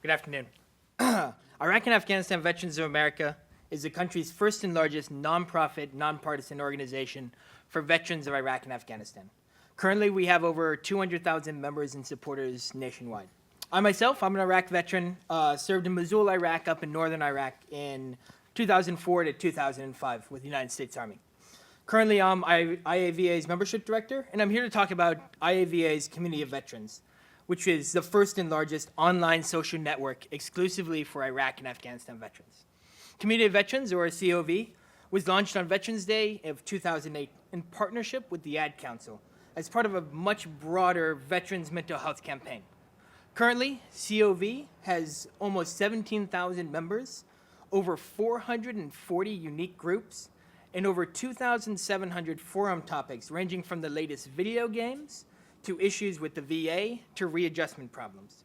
Good afternoon. Iraq and Afghanistan Veterans of America is the country's first and largest nonprofit, nonpartisan organization for veterans of Iraq and Afghanistan. Currently, we have over 200,000 members and supporters nationwide. I'm an Iraq veteran, served in Mosul, Iraq, up in northern Iraq in 2004 to 2005 with the United States Army. Currently, I'm IAVA's membership director, and I'm here to talk about IAVA's Community of Veterans, which is the first and largest online social network exclusively for Iraq and Afghanistan veterans. Community of Veterans, or COV, was launched on Veterans Day of 2008 in partnership with the Ad Council as part of a much broader veterans mental health campaign. Currently, COV has almost 17,000 members, over 440 unique groups, and over 2,700 forum topics ranging from the latest video games to issues with the VA to readjustment problems.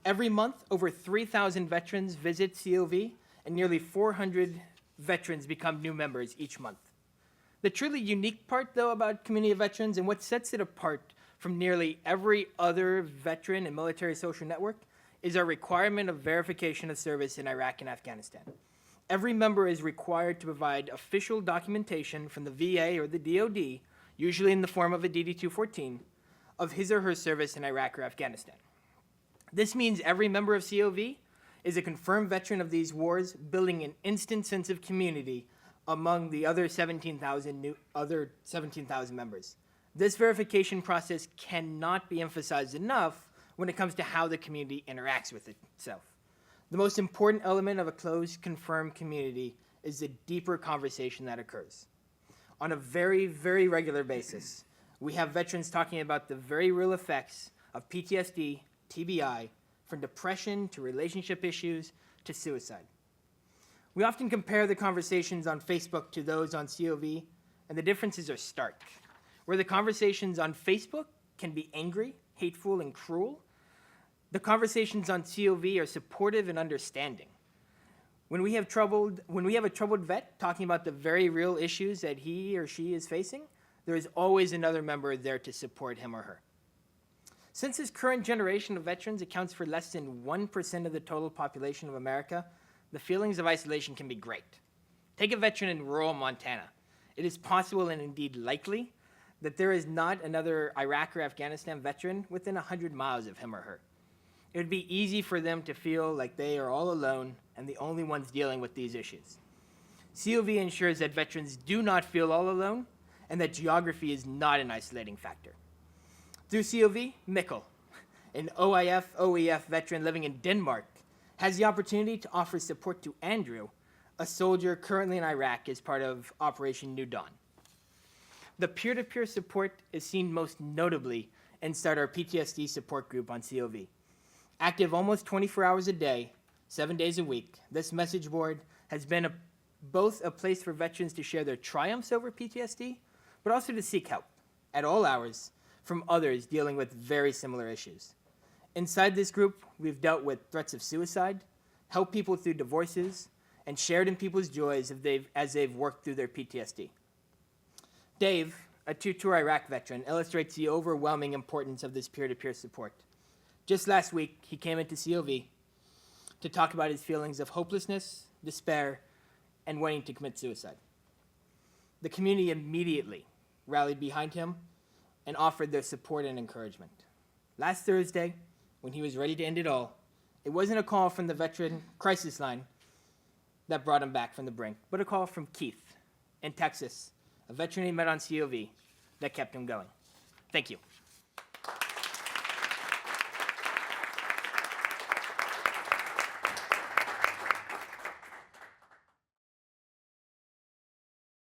Every month, over 3,000 veterans visit COV, and nearly 400 veterans become new members each month. The truly unique part, though, about Community of Veterans and what sets it apart from nearly every other veteran and military social network is our requirement of verification of service in Iraq and Afghanistan. Every member is required to provide official documentation from the VA or the DoD, usually in the form of a DD-214, of his or her service in Iraq or Afghanistan. This means every member of COV is a confirmed veteran of these wars, building an instant sense of community among the other 17,000 members. This verification process cannot be emphasized enough when it comes to how the community interacts with itself. The most important element of a closed, confirmed community is the deeper conversation that occurs. On a very, very regular basis, we have veterans talking about the very real effects of PTSD, TBI, from depression to relationship issues to suicide. We often compare the conversations on Facebook to those on COV, and the differences are stark. Where the conversations on Facebook can be angry, hateful, and cruel, the conversations on COV are supportive and understanding. When we have a troubled vet talking about the very real issues that he or she is facing, there is always another member there to support him or her. Since this current generation of veterans accounts for less than 1% of the total population of America, the feelings of isolation can be great. Take a veteran in rural Montana. It is possible and indeed likely that there is not another Iraq or Afghanistan veteran within 100 miles of him or her. It would be easy for them to feel like they are all alone and the only ones dealing with these issues. COV ensures that veterans do not feel all alone and that geography is not an isolating factor. Through COV, Mikkel, an OIF/OEF veteran living in Denmark, has the opportunity to offer support to Andrew, a soldier currently in Iraq as part of Operation New Dawn. The peer-to-peer support is seen most notably inside our PTSD support group on COV. Active almost 24 hours a day, 7 days a week, this message board has been both a place for veterans to share their triumphs over PTSD, but also to seek help at all hours from others dealing with very similar issues. Inside this group, we've dealt with threats of suicide, helped people through divorces, and shared in people's joys as they've worked through their PTSD. Dave, a two-tour Iraq veteran, illustrates the overwhelming importance of this peer-to-peer support. Just last week, he came into COV to talk about his feelings of hopelessness, despair, and wanting to commit suicide. The community immediately rallied behind him and offered their support and encouragement. Last Thursday, when he was ready to end it all, it wasn't a call from the veteran crisis line that brought him back from the brink, but a call from Keith in Texas, a veteran he met on COV that kept him going. Thank you.